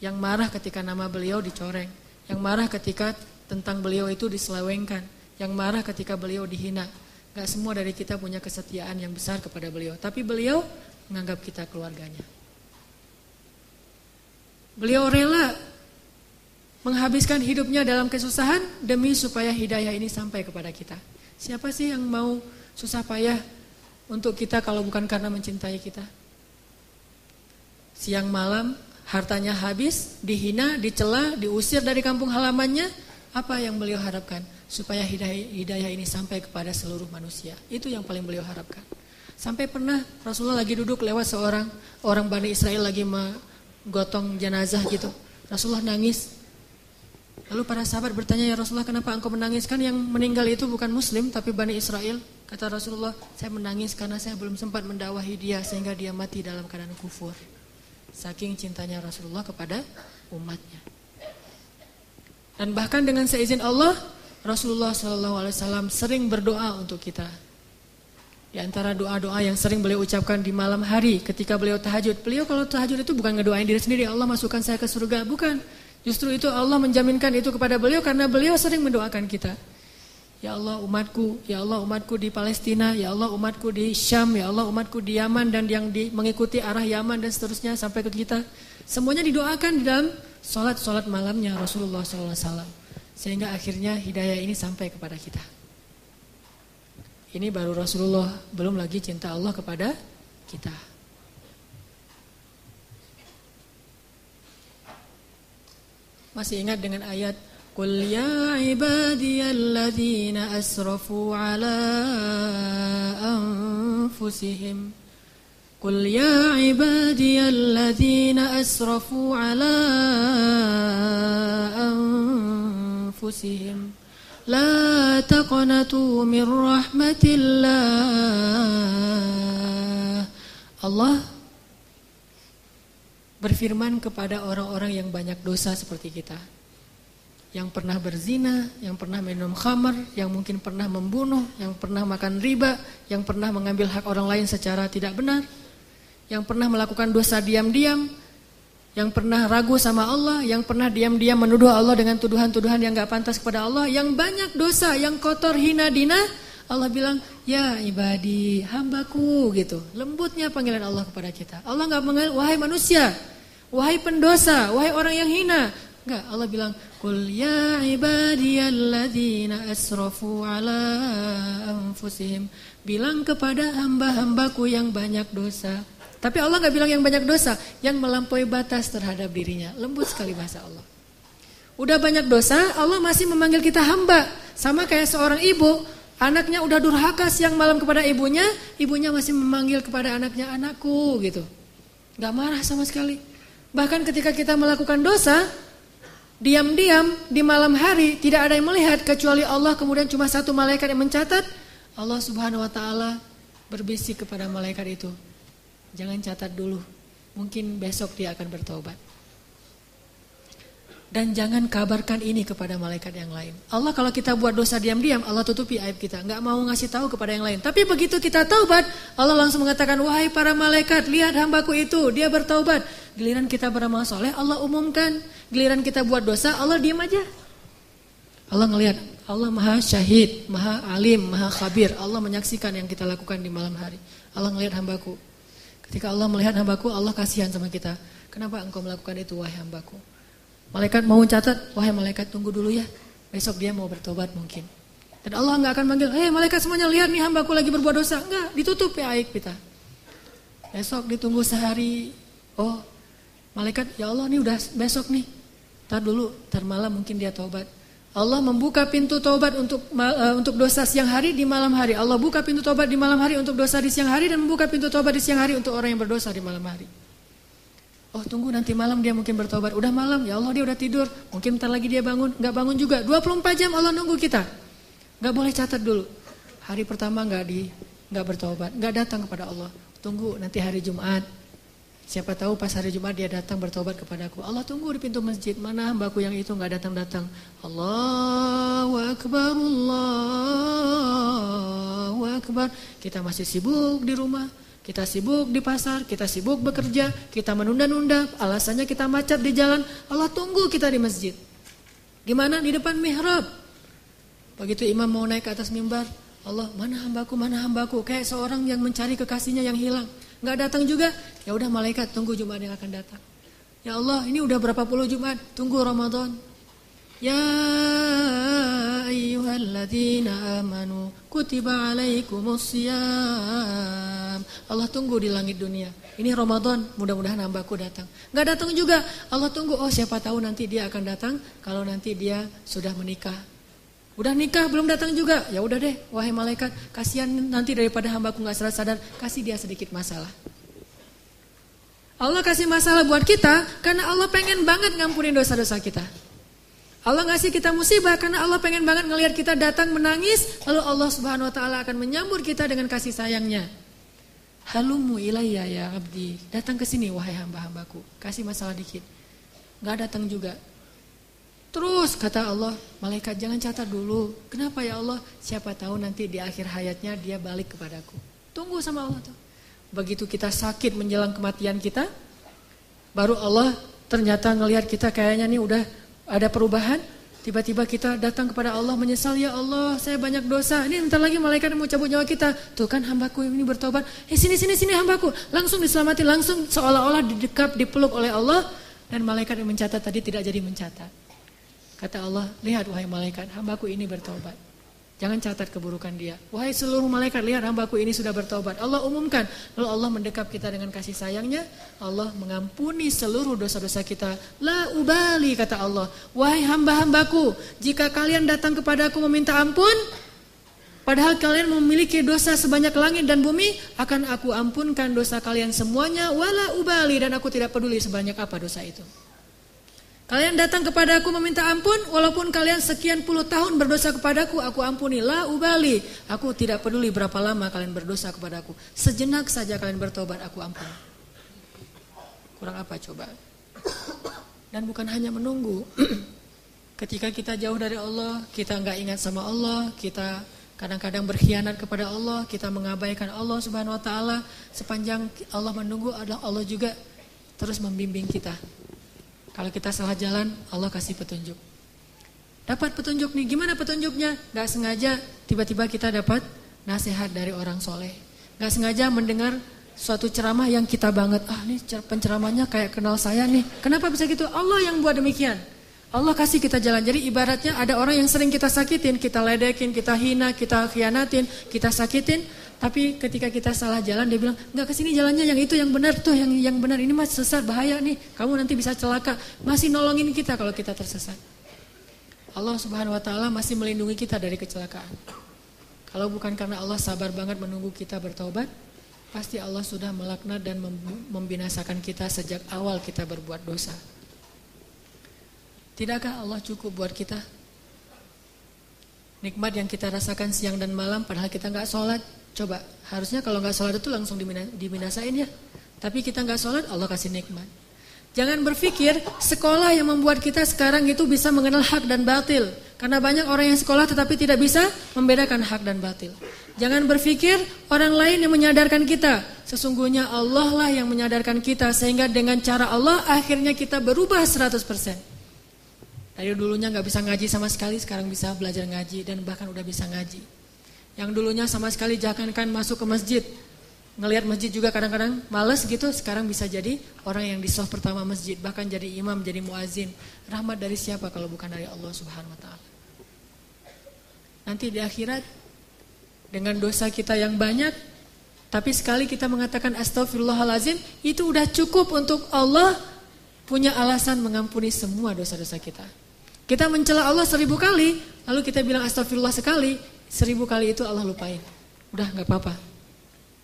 Yang marah ketika nama beliau dicoreng, yang marah ketika tentang beliau itu diselewengkan, yang marah ketika beliau dihina. Enggak semua dari kita punya kesetiaan yang besar kepada beliau, tapi beliau menganggap kita keluarganya. Beliau rela menghabiskan hidupnya dalam kesusahan demi supaya hidayah ini sampai kepada kita. Siapa sih yang mau susah payah untuk kita kalau bukan karena mencintai kita? Siang malam hartanya habis, dihina, dicela, diusir dari kampung halamannya. Apa yang beliau harapkan? Supaya hidayah ini sampai kepada seluruh manusia. Itu yang paling beliau harapkan. Sampai pernah Rasulullah lagi duduk lewat seorang orang Bani Israel lagi menggotong jenazah gitu. Rasulullah nangis. Lalu para sahabat bertanya, ya Rasulullah, kenapa engkau menangis? Kan yang meninggal itu bukan muslim tapi Bani Israel. Kata Rasulullah, saya menangis karena saya belum sempat mendakwahi dia sehingga dia mati dalam keadaan kufur. Saking cintanya Rasulullah kepada umatnya. Dan bahkan dengan seizin Allah, Rasulullah SAW sering berdoa untuk kita. Di antara doa-doa yang sering beliau ucapkan di malam hari ketika beliau tahajud. Beliau kalau tahajud itu bukan ngedoain diri sendiri, Allah masukkan saya ke surga, bukan. Justru itu Allah menjaminkan itu kepada beliau karena beliau sering mendoakan kita. Ya Allah umatku di Palestina, ya Allah umatku di Syam, ya Allah umatku di Yaman dan yang mengikuti arah Yaman dan seterusnya sampai ke kita. Semuanya didoakan di dalam solat malamnya Rasulullah SAW. Sehingga akhirnya hidayah ini sampai kepada kita. Ini baru Rasulullah, belum lagi cinta Allah kepada kita. Masih ingat dengan ayat Qul ya ibadiyalladzina asrafu ala anfusihim Qul ya ibadiyalladzina asrafu ala anfusihim La taqnatu min rahmatillah. Allah berfirman kepada orang-orang yang banyak dosa seperti kita, yang pernah berzina, yang pernah minum khamar, yang mungkin pernah membunuh, yang pernah makan riba, yang pernah mengambil hak orang lain secara tidak benar, yang pernah melakukan dosa diam-diam, yang pernah ragu sama Allah, yang pernah diam-diam menuduh Allah dengan tuduhan-tuduhan yang gak pantas kepada Allah, yang banyak dosa, yang kotor, hina, dina. Allah bilang, ya ibadi, hambaku gitu. Lembutnya panggilan Allah kepada kita. Allah gak menganggap, wahai manusia, wahai pendosa, wahai orang yang hina. Enggak, Allah bilang, Qul ya ibadiyalladzina asrafu ala anfusihim. Bilang kepada hamba-hambaku yang banyak dosa. Tapi Allah gak bilang yang banyak dosa, yang melampaui batas terhadap dirinya. Lembut sekali bahasa Allah. Udah banyak dosa, Allah masih memanggil kita hamba. Sama kayak seorang ibu, anaknya udah durhaka siang malam kepada ibunya, ibunya masih memanggil kepada anaknya, anakku gitu. Gak marah sama sekali. Bahkan ketika kita melakukan dosa, diam-diam di malam hari, tidak ada yang melihat kecuali Allah, kemudian cuma satu malaikat yang mencatat. Allah Subhanahu wa ta'ala berbisik kepada malaikat itu, jangan catat dulu, mungkin besok dia akan bertobat. Dan jangan kabarkan ini kepada malaikat yang lain. Allah kalau kita buat dosa diam-diam, Allah tutupi aib kita, gak mau ngasih tahu kepada yang lain. Tapi begitu kita taubat, Allah langsung mengatakan, wahai para malaikat, lihat hambaku itu, dia bertaubat. Giliran kita beramal soleh, Allah umumkan. Giliran kita buat dosa, Allah diam aja. Allah ngelihat, Allah maha syahid, maha alim, maha khabir. Allah menyaksikan yang kita lakukan di malam hari. Allah ngelihat hambaku. Ketika Allah melihat hambaku, Allah kasihan sama kita. Kenapa engkau melakukan itu, wahai hambaku? Malaikat mau catat, wahai malaikat tunggu dulu ya. Besok dia mau bertobat mungkin. Dan Allah nggak akan manggil, malaikat semuanya lihat nih hambaku lagi berbuat dosa. Enggak, ditutup ya aib kita. Besok ditunggu sehari. Oh, malaikat, ya Allah nih udah besok nih. Ntar dulu, ntar malam mungkin dia taubat. Allah membuka pintu taubat untuk dosa siang hari di malam hari. Allah buka pintu taubat di malam hari untuk dosa di siang hari dan membuka pintu taubat di siang hari untuk orang yang berdosa di malam hari. Oh tunggu nanti malam dia mungkin bertobat. Udah malam, ya Allah dia udah tidur. Mungkin ntar lagi dia bangun, gak bangun juga. 24 jam Allah nunggu kita. Gak boleh catat dulu. Hari pertama gak bertobat, gak datang kepada Allah. Tunggu nanti hari Jumat. Siapa tahu pas hari Jumat dia datang bertobat kepadaku. Allah tunggu di pintu masjid. Mana hambaku yang itu gak datang-datang. Allahu Akbar, Allahu Akbar. Kita masih sibuk di rumah. Kita sibuk di pasar. Kita sibuk bekerja. Kita menunda-nunda. Alasannya kita macet di jalan. Allah tunggu kita di masjid. Di mana? Di depan mihrab. Begitu imam mau naik ke atas mimbar. Allah mana hambaku, mana hambaku. Kayak seorang yang mencari kekasihnya yang hilang. Nggak datang juga, ya udah malaikat tunggu Jumat yang akan datang. Ya Allah, ini udah berapa puluh Jumat, tunggu Ramadan. Ya ayyuhalladzina amanu kutiba alaikumusiyam. Allah tunggu di langit dunia. Ini Ramadan, mudah-mudahan hambaku datang. Nggak datang juga, Allah tunggu. Oh siapa tahu nanti dia akan datang kalau nanti dia sudah menikah. Udah nikah belum datang juga, ya udah deh, wahai malaikat, kasihan nanti daripada hambaku nggak sadar, kasih dia sedikit masalah. Allah kasih masalah buat kita karena Allah pengen banget ngampunin dosa-dosa kita. Allah ngasih kita musibah karena Allah pengen banget ngelihat kita datang menangis, lalu Allah Subhanahu Wa Taala akan menyambut kita dengan kasih sayangnya. Halumu ilayya ya abdi, datang ke sini wahai hamba-hambaku, kasih masalah dikit, nggak datang juga. Terus kata Allah, malaikat jangan catat dulu. Kenapa ya Allah? Siapa tahu nanti di akhir hayatnya dia balik kepadaku. Tunggu sama Allah tuh. Begitu kita sakit menjelang kematian kita, baru Allah ternyata ngelihat kita kayaknya nih udah ada perubahan. Tiba-tiba kita datang kepada Allah menyesal, ya Allah saya banyak dosa. Ini bentar lagi malaikat mau cabut nyawa kita. Tuh kan hambaku ini bertobat. Sini hambaku. Langsung diselamati, langsung seolah-olah didekap, dipeluk oleh Allah. Dan malaikat yang mencatat tadi tidak jadi mencatat. Kata Allah, lihat wahai malaikat, hambaku ini bertobat. Jangan catat keburukan dia. Wahai seluruh malaikat, lihat hambaku ini sudah bertobat. Allah umumkan. Lalu Allah mendekap kita dengan kasih sayangnya. Allah mengampuni seluruh dosa-dosa kita. La ubali, kata Allah. Wahai hamba-hambaku, jika kalian datang kepadaku meminta ampun, padahal kalian memiliki dosa sebanyak langit dan bumi, akan aku ampunkan dosa kalian semuanya. Wala ubali, dan aku tidak peduli sebanyak apa dosa itu. Kalian datang kepada aku meminta ampun, walaupun kalian sekian puluh tahun berdosa kepadaku, aku ampuni. La ubali, aku tidak peduli berapa lama kalian berdosa kepadaku. Sejenak saja kalian bertobat, aku ampuni. Kurang apa coba? Dan bukan hanya menunggu. Ketika kita jauh dari Allah, kita nggak ingat sama Allah, kita kadang-kadang berkhianat kepada Allah, kita mengabaikan Allah Subhanahu Wa Taala. Sepanjang Allah menunggu, adalah Allah juga terus membimbing kita. Kalau kita salah jalan, Allah kasih petunjuk. Dapat petunjuk nih, gimana petunjuknya? Gak sengaja tiba-tiba kita dapat nasihat dari orang soleh. Gak sengaja mendengar suatu ceramah yang kita banget. Nih penceramahnya kayak kenal saya nih. Kenapa bisa gitu? Allah yang buat demikian. Allah kasih kita jalan. Jadi ibaratnya ada orang yang sering kita sakitin, kita ledekin, kita hina, kita khianatin, kita sakitin. Tapi ketika kita salah jalan, dia bilang, enggak kesini jalannya, yang itu yang benar tuh, yang benar ini mas sesat, bahaya nih, kamu nanti bisa celaka. Masih nolongin kita kalau kita tersesat. Allah Subhanahu Wa Taala masih melindungi kita dari kecelakaan. Kalau bukan karena Allah sabar banget menunggu kita bertobat, pasti Allah sudah melaknat dan membinasakan kita sejak awal kita berbuat dosa. Tidakkah Allah cukup buat kita? Nikmat yang kita rasakan siang dan malam padahal kita gak sholat. Coba, harusnya kalau gak sholat itu langsung dibinasain ya. Tapi kita gak sholat, Allah kasih nikmat. Jangan berpikir sekolah yang membuat kita sekarang itu bisa mengenal hak dan batil. Karena banyak orang yang sekolah tetapi tidak bisa membedakan hak dan batil. Jangan berpikir orang lain yang menyadarkan kita. Sesungguhnya Allah lah yang menyadarkan kita. Sehingga dengan cara Allah akhirnya kita berubah 100%. Dari dulunya gak bisa ngaji sama sekali, sekarang bisa belajar ngaji dan bahkan udah bisa ngaji. Yang dulunya sama sekali jangankan masuk ke masjid, ngelihat masjid juga kadang-kadang males gitu, sekarang bisa jadi orang yang di shaf pertama masjid, bahkan jadi imam, jadi muazin. Rahmat dari siapa kalau bukan dari Allah Subhanahu wa taala. Nanti di akhirat dengan dosa kita yang banyak, tapi sekali kita mengatakan astagfirullahalazim, itu udah cukup untuk Allah punya alasan mengampuni semua dosa-dosa kita. Kita mencela Allah 1000 kali, lalu kita bilang astagfirullah sekali, 1000 kali itu Allah lupain. Udah gak apa-apa,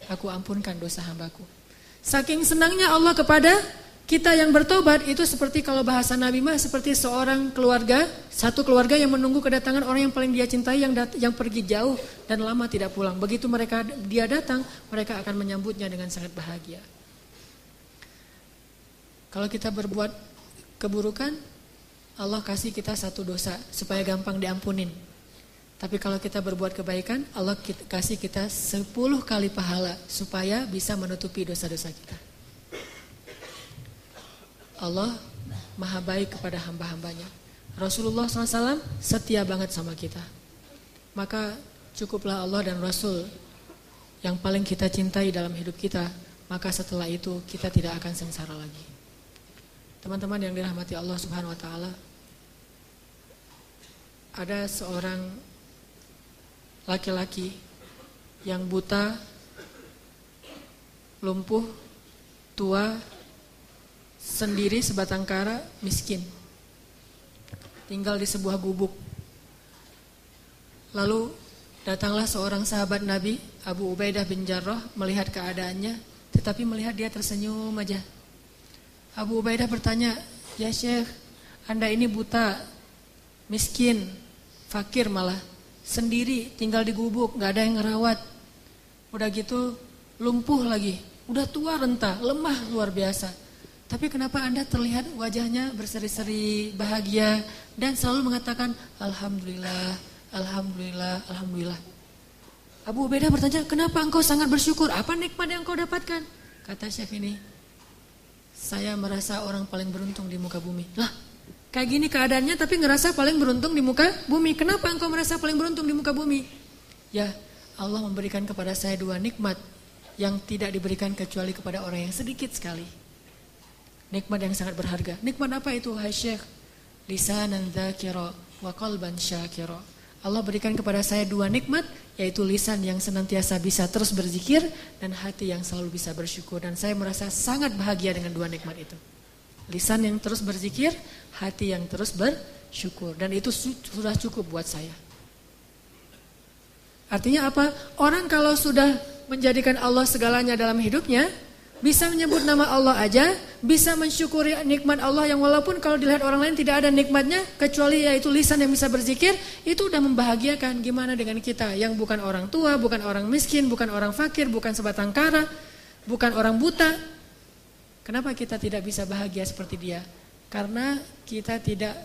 aku ampunkan dosa hambaku. Saking senangnya Allah kepada kita yang bertobat, itu seperti kalau bahasa Nabi mah seperti seorang keluarga, satu keluarga yang menunggu kedatangan orang yang paling dia cintai yang pergi jauh dan lama tidak pulang. Begitu dia datang, mereka akan menyambutnya dengan sangat bahagia. Kalau kita berbuat keburukan, Allah kasih kita satu dosa supaya gampang diampunin. Tapi kalau kita berbuat kebaikan, Allah kasih kita 10 kali pahala supaya bisa menutupi dosa-dosa kita. Allah maha baik kepada hamba-hambanya. Rasulullah SAW setia banget sama kita. Maka cukuplah Allah dan Rasul yang paling kita cintai dalam hidup kita. Maka setelah itu kita tidak akan sengsara lagi. Teman-teman yang dirahmati Allah Subhanahu wa taala, ada seorang laki-laki yang buta, lumpuh, tua, sendiri sebatang kara, miskin. Tinggal di sebuah gubuk. Lalu datanglah seorang sahabat Nabi, Abu Ubaidah bin Jarrah, melihat keadaannya, tetapi melihat dia tersenyum aja. Abu Ubaidah bertanya, "Ya Syekh, Anda ini buta, miskin, fakir malah, sendiri, tinggal di gubuk, gak ada yang ngerawat. Udah gitu lumpuh lagi, udah tua renta, lemah luar biasa. Tapi kenapa Anda terlihat wajahnya berseri-seri, bahagia, dan selalu mengatakan Alhamdulillah, Alhamdulillah, Alhamdulillah." Abu Ubaidah bertanya, "Kenapa engkau sangat bersyukur? Apa nikmat yang engkau dapatkan?" Kata Syekh ini, "Saya merasa orang paling beruntung di muka bumi." Lah, kayak gini keadaannya tapi ngerasa paling beruntung di muka bumi. Kenapa engkau merasa paling beruntung di muka bumi? Ya, Allah memberikan kepada saya 2 nikmat yang tidak diberikan kecuali kepada orang yang sedikit sekali. Nikmat yang sangat berharga. Nikmat apa itu, hai Syekh? Lisanan dzakira wa qalban syakira. Allah berikan kepada saya 2 nikmat, yaitu lisan yang senantiasa bisa terus berzikir dan hati yang selalu bisa bersyukur. Dan saya merasa sangat bahagia dengan 2 nikmat itu. Lisan yang terus berzikir, hati yang terus bersyukur. Dan itu sudah cukup buat saya. Artinya apa? Orang kalau sudah menjadikan Allah segalanya dalam hidupnya, bisa menyebut nama Allah aja, bisa mensyukuri nikmat Allah yang walaupun kalau dilihat orang lain tidak ada nikmatnya, kecuali yaitu lisan yang bisa berzikir, itu udah membahagiakan. Gimana dengan kita yang bukan orang tua, bukan orang miskin, bukan orang fakir, bukan sebatang kara, bukan orang buta. Kenapa kita tidak bisa bahagia seperti dia? Karena kita tidak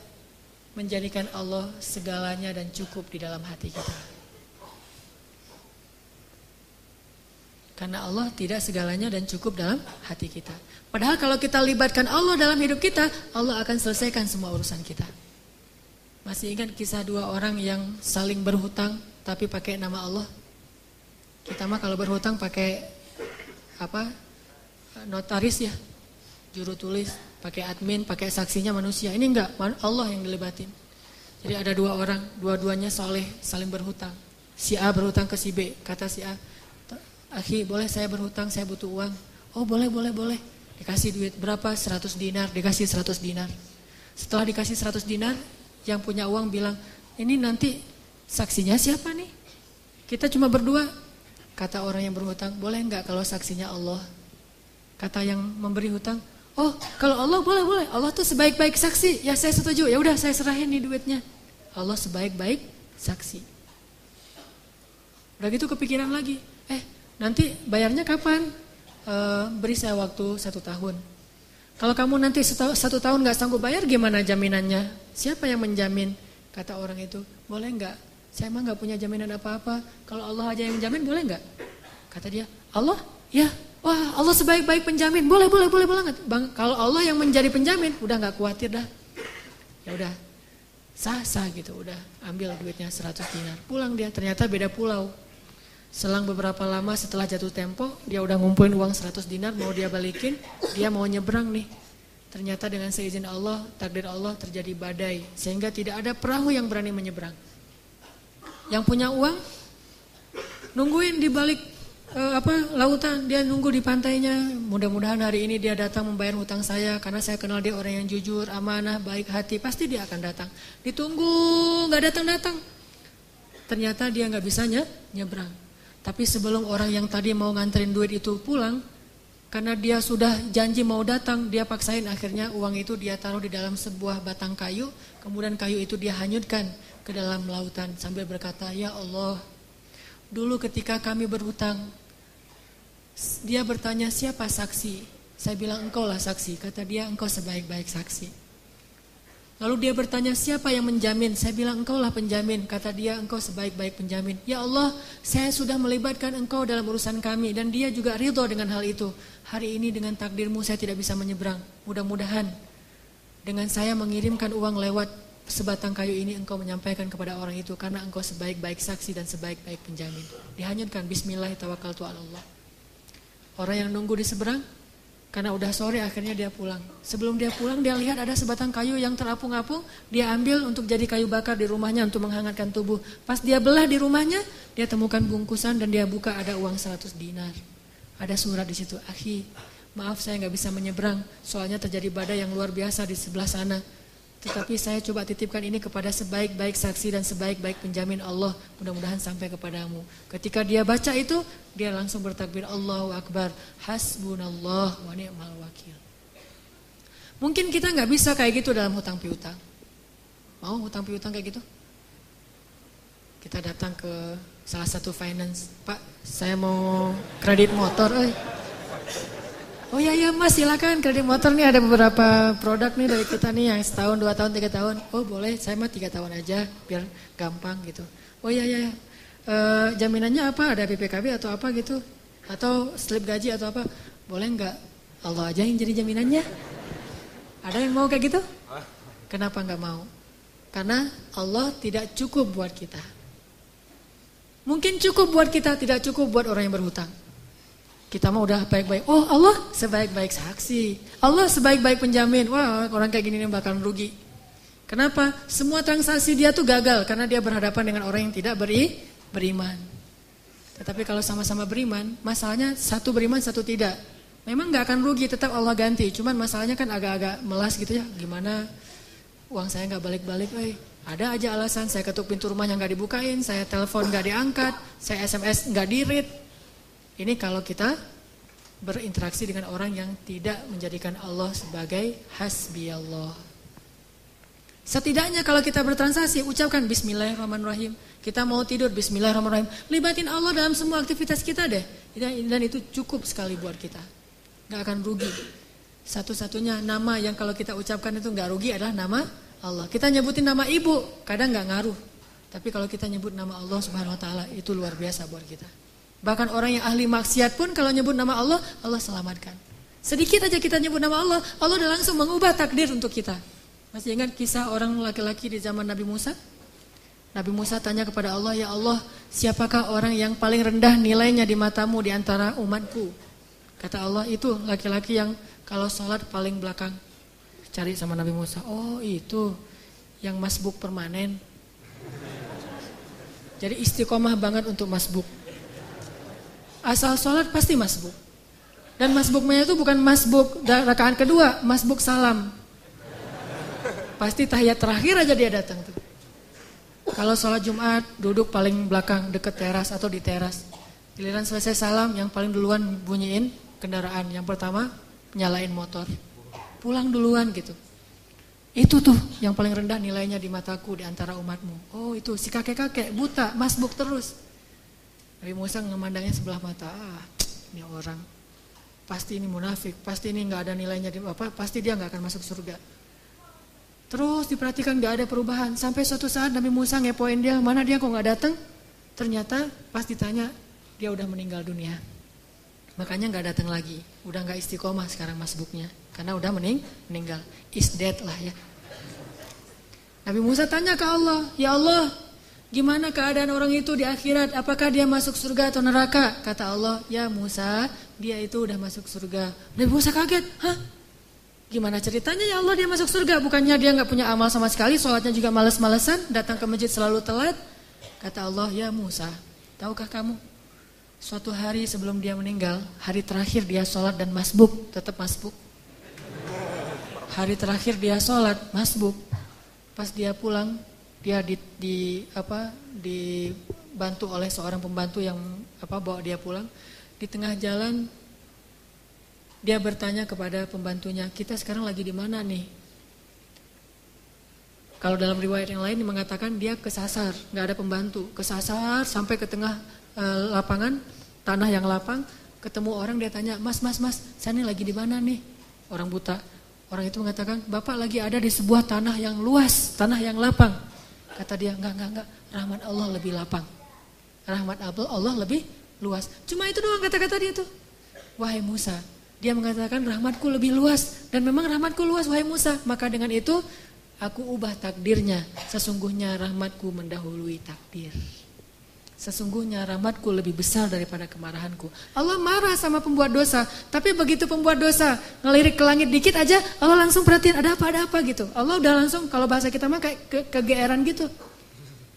menjadikan Allah segalanya dan cukup di dalam hati kita. Karena Allah tidak segalanya dan cukup dalam hati kita. Padahal kalau kita libatkan Allah dalam hidup kita, Allah akan selesaikan semua urusan kita. Masih ingat kisah 2 orang yang saling berhutang tapi pakai nama Allah? Kita mah kalau berhutang pakai apa? Notaris ya, juru tulis, pakai admin, pakai saksinya manusia. Ini enggak, Allah yang dilibatin. Jadi ada 2 orang, dua-duanya soleh, saling berhutang. Si A berhutang ke si B, kata si A, "Akhi, boleh saya berhutang, saya butuh uang." "Oh boleh. Dikasih duit berapa? 100 dinar, dikasih 100 dinar. Setelah dikasih 100 dinar, yang punya uang bilang, "Ini nanti saksinya siapa nih? Kita cuma berdua." Kata orang yang berhutang, "Boleh enggak kalau saksinya Allah?" Kata yang memberi hutang, "Oh kalau Allah boleh. Allah tuh sebaik-baik saksi." "Ya saya setuju, ya udah saya serahin nih duitnya." Allah sebaik-baik saksi. Udah gitu kepikiran lagi, nanti bayarnya kapan? Beri saya waktu 1 tahun. Kalau kamu nanti 1 tahun gak sanggup bayar, gimana jaminannya? Siapa yang menjamin? Kata orang itu, "Boleh gak? Saya emang gak punya jaminan apa-apa. Kalau Allah aja yang menjamin, boleh gak?" Kata dia, "Allah? Ya, wah Allah sebaik-baik penjamin. Boleh banget. Bang, kalau Allah yang menjadi penjamin, udah gak khawatir dah." Ya udah, sah gitu, udah ambil duitnya 100 dinar. Pulang dia, ternyata beda pulau. Selang beberapa lama setelah jatuh tempo, dia udah ngumpulin uang 100 dinar, mau dia balikin, dia mau nyebrang nih. Ternyata dengan seizin Allah, takdir Allah terjadi badai, sehingga tidak ada perahu yang berani menyeberang. Yang punya uang, nungguin di balik lautan, dia nunggu di pantainya. Mudah-mudahan hari ini dia datang membayar hutang saya, karena saya kenal dia orang yang jujur, amanah, baik hati, pasti dia akan datang. Ditunggu, nggak datang-datang. Ternyata dia nggak bisa nyebrang. Tapi sebelum orang yang tadi mau nganterin duit itu pulang, karena dia sudah janji mau datang, dia paksain, akhirnya uang itu dia taruh di dalam sebuah batang kayu, kemudian kayu itu dia hanyutkan ke dalam lautan sambil berkata, "Ya Allah, dulu ketika kami berhutang," dia bertanya, "Siapa saksi?" Saya bilang, "Engkau lah saksi." Kata dia, "Engkau sebaik-baik saksi." Lalu dia bertanya, "Siapa yang menjamin?" Saya bilang, "Engkau lah penjamin." Kata dia, "Engkau sebaik-baik penjamin." Ya Allah, saya sudah melibatkan Engkau dalam urusan kami, dan dia juga ridho dengan hal itu. Hari ini dengan takdirmu saya tidak bisa menyeberang. Mudah-mudahan dengan saya mengirimkan uang lewat sebatang kayu ini, Engkau menyampaikan kepada orang itu, karena Engkau sebaik-baik saksi dan sebaik-baik penjamin. Dihanyutkan, bismillah tawakkaltu ala Allah. Orang yang nunggu di seberang, karena udah sore akhirnya dia pulang. Sebelum dia pulang, dia lihat ada sebatang kayu yang terapung-apung, dia ambil untuk jadi kayu bakar di rumahnya untuk menghangatkan tubuh. Pas dia belah di rumahnya, dia temukan bungkusan dan dia buka, ada uang 100 dinar. Ada surat di situ, "Akhi, maaf saya nggak bisa menyeberang, soalnya terjadi badai yang luar biasa di sebelah sana. Tetapi saya coba titipkan ini kepada sebaik-baik saksi dan sebaik-baik penjamin Allah, mudah-mudahan sampai kepadamu." Ketika dia baca itu, dia langsung bertakbir, Allahu Akbar, hasbunallah wa ni'mal wakil. Mungkin kita nggak bisa kayak gitu dalam hutang piutang. Mau hutang piutang kayak gitu? Kita datang ke salah satu finance, "Pak, saya mau kredit motor." "Oh ya Mas, silakan kredit motor nih, ada beberapa produk nih dari kita nih yang setahun, 2 tahun, 3 tahun. "Oh boleh, saya mah 3 tahun aja biar gampang gitu." "Oh ya, jaminannya apa? Ada PPKB atau apa gitu? Atau slip gaji atau apa?" "Boleh nggak Allah aja yang jadi jaminannya?" Ada yang mau kayak gitu? Kenapa nggak mau? Karena Allah tidak cukup buat kita. Mungkin cukup buat kita, tidak cukup buat orang yang berhutang. Kita mah udah baik-baik. Oh, Allah sebaik-baik saksi, Allah sebaik-baik penjamin. Wah, orang kayak gini nih bakal rugi. Kenapa? Semua transaksi dia tuh gagal karena dia berhadapan dengan orang yang tidak beriman. Tetapi kalau sama-sama beriman, masalahnya satu beriman, satu tidak. Memang gak akan rugi, tetap Allah ganti. Cuman masalahnya kan agak-agak melas gitu ya. Gimana uang saya gak balik-balik, ada aja alasan. Saya ketuk pintu rumahnya gak dibukain, saya telepon gak diangkat, saya SMS gak di-read. Ini kalau kita berinteraksi dengan orang yang tidak menjadikan Allah sebagai hasbiyallah. Setidaknya kalau kita bertransaksi, ucapkan bismillahirrahmanirrahim. Kita mau tidur, bismillahirrahmanirrahim. Libatin Allah dalam semua aktivitas kita deh. Dan itu cukup sekali buat kita. Gak akan rugi. Satu-satunya nama yang kalau kita ucapkan itu gak rugi adalah nama Allah. Kita nyebutin nama ibu, kadang gak ngaruh. Tapi kalau kita nyebut nama Allah subhanahu wa ta'ala, itu luar biasa buat kita. Bahkan orang yang ahli maksiat pun kalau nyebut nama Allah, Allah selamatkan. Sedikit aja kita nyebut nama Allah, Allah udah langsung mengubah takdir untuk kita. Masih ingat kisah orang laki-laki di zaman Nabi Musa? Nabi Musa tanya kepada Allah, "Ya Allah, siapakah orang yang paling rendah nilainya di matamu di antara umatku?" Kata Allah, "Itu laki-laki yang kalau sholat paling belakang." Cari sama Nabi Musa, "Oh itu yang masbuk permanen." Jadi istiqomah banget untuk masbuk. Asal sholat pasti masbuk. Dan masbuknya itu bukan masbuk rakaat kedua, masbuk salam. Pasti tahiyat terakhir aja dia datang tuh. Kalau sholat Jumat duduk paling belakang deket teras atau di teras. Giliran selesai salam yang paling duluan bunyiin kendaraan. Yang pertama nyalain motor. Pulang duluan gitu. Itu tuh yang paling rendah nilainya di mataku di antara umatmu. Oh itu si kakek-kakek buta masbuk terus. Nabi Musa memandangnya sebelah mata. Ini orang pasti ini munafik, pasti ini nggak ada nilainya di pasti dia nggak akan masuk surga. Terus diperhatikan nggak ada perubahan. Sampai suatu saat Nabi Musa ngepoin dia, mana dia kok nggak datang? Ternyata pas ditanya dia udah meninggal dunia. Makanya nggak datang lagi. Udah nggak istiqomah sekarang masbuknya, karena udah meninggal. Is dead lah ya. Nabi Musa tanya ke Allah, "Ya Allah, Gimana keadaan orang itu di akhirat? Apakah dia masuk surga atau neraka? Kata Allah, ya Musa, dia itu udah masuk surga. Nabi Musa kaget, hah? Gimana ceritanya ya Allah dia masuk surga? Bukannya dia gak punya amal sama sekali, sholatnya juga males-malesan, datang ke masjid selalu telat. Kata Allah, ya Musa, tahukah kamu? Suatu hari sebelum dia meninggal, hari terakhir dia sholat dan masbuk, tetap masbuk. Hari terakhir dia sholat, masbuk. Pas dia pulang, dia dibantu oleh seorang pembantu yang bawa dia pulang. Di tengah jalan dia bertanya kepada pembantunya, kita sekarang lagi di mana nih? Kalau dalam riwayat yang lain mengatakan dia kesasar, nggak ada pembantu, kesasar sampai ke tengah lapangan, tanah yang lapang, ketemu orang, dia tanya, mas, saya ini lagi di mana nih? Orang buta. Orang itu mengatakan, bapak lagi ada di sebuah tanah yang luas, tanah yang lapang. Kata dia, enggak, rahmat Allah lebih lapang. Rahmat Allah lebih luas. Cuma itu doang kata-kata dia tuh. Wahai Musa, dia mengatakan rahmatku lebih luas. Dan memang rahmatku luas, wahai Musa. Maka dengan itu, aku ubah takdirnya. Sesungguhnya rahmatku mendahului takdir. Sesungguhnya rahmatku lebih besar daripada kemarahanku. Allah marah sama pembuat dosa. Tapi begitu pembuat dosa ngelirik ke langit dikit aja, Allah langsung perhatiin ada apa gitu. Allah udah langsung, kalau bahasa kita mah kayak kegeeran gitu.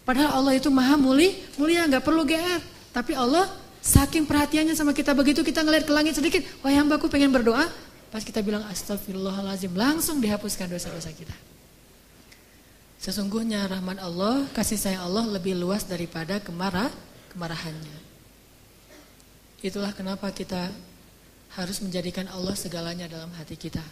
Padahal Allah itu maha mulia, gak perlu GR. Tapi Allah saking perhatiannya sama kita, begitu kita ngelirik ke langit sedikit, wahai hambaku pengen berdoa. Pas kita bilang astagfirullahaladzim, langsung dihapuskan dosa-dosa kita. Sesungguhnya rahmat Allah, kasih sayang Allah lebih luas daripada kemarahannya. Itulah kenapa kita harus menjadikan Allah segalanya dalam hati kita.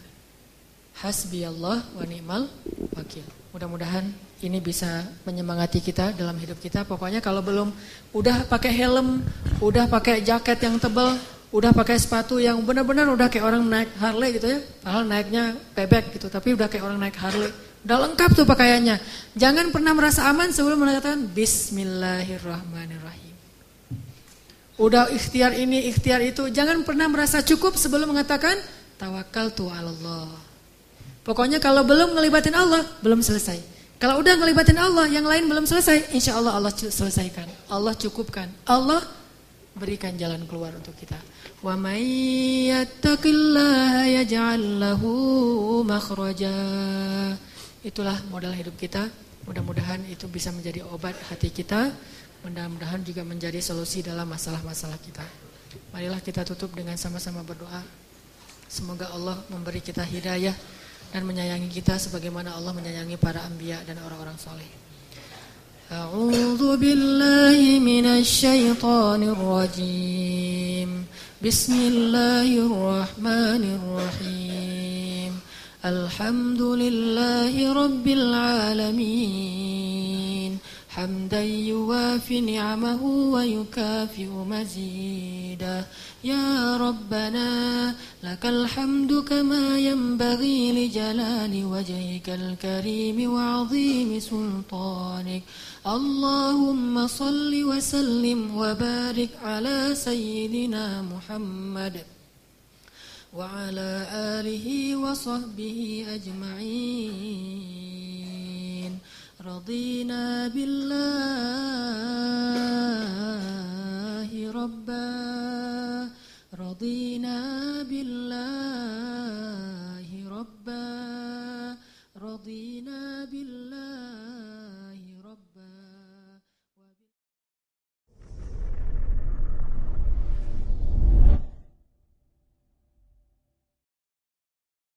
Hasbi Allah wa ni'mal wakil. Mudah-mudahan ini bisa menyemangati kita dalam hidup kita. Pokoknya kalau belum udah pakai helm, udah pakai jaket yang tebal, udah pakai sepatu yang benar-benar udah kayak orang naik Harley gitu ya. Padahal naiknya bebek gitu, tapi udah kayak orang naik Harley. Udah lengkap tuh pakaiannya. Jangan pernah merasa aman sebelum mengatakan Bismillahirrahmanirrahim. Udah ikhtiar ini, ikhtiar itu. Jangan pernah merasa cukup sebelum mengatakan Tawakkaltu 'alallah. Pokoknya kalau belum ngelibatin Allah, belum selesai. Kalau udah ngelibatin Allah, yang lain belum selesai, insya Allah Allah selesaikan. Allah cukupkan. Allah berikan jalan keluar untuk kita. Wa may yattaqillaha yaj'al lahu makhraja. Itulah modal hidup kita. Mudah-mudahan itu bisa menjadi obat hati kita. Mudah-mudahan juga menjadi solusi dalam masalah-masalah kita. Marilah kita tutup dengan sama-sama berdoa. Semoga Allah memberi kita hidayah dan menyayangi kita sebagaimana Allah menyayangi para anbiya dan orang-orang soleh. A'udzu billahi minasy syaithanir rajim. Bismillahirrahmanirrahim. Alhamdulillahi rabbil alamin. Hamdan yuwafi ni'amahu wa yukafi'u mazidah. Ya Rabbana lakal hamdu kama yanbaghi li jalali wajhikal karimi wa 'azimi sultanik. Allahumma salli wa sallim wa barik ala sayyidina Muhammad wa ala alihi wa sahbihi ajma'in. Radina billahi rabba, radina billahi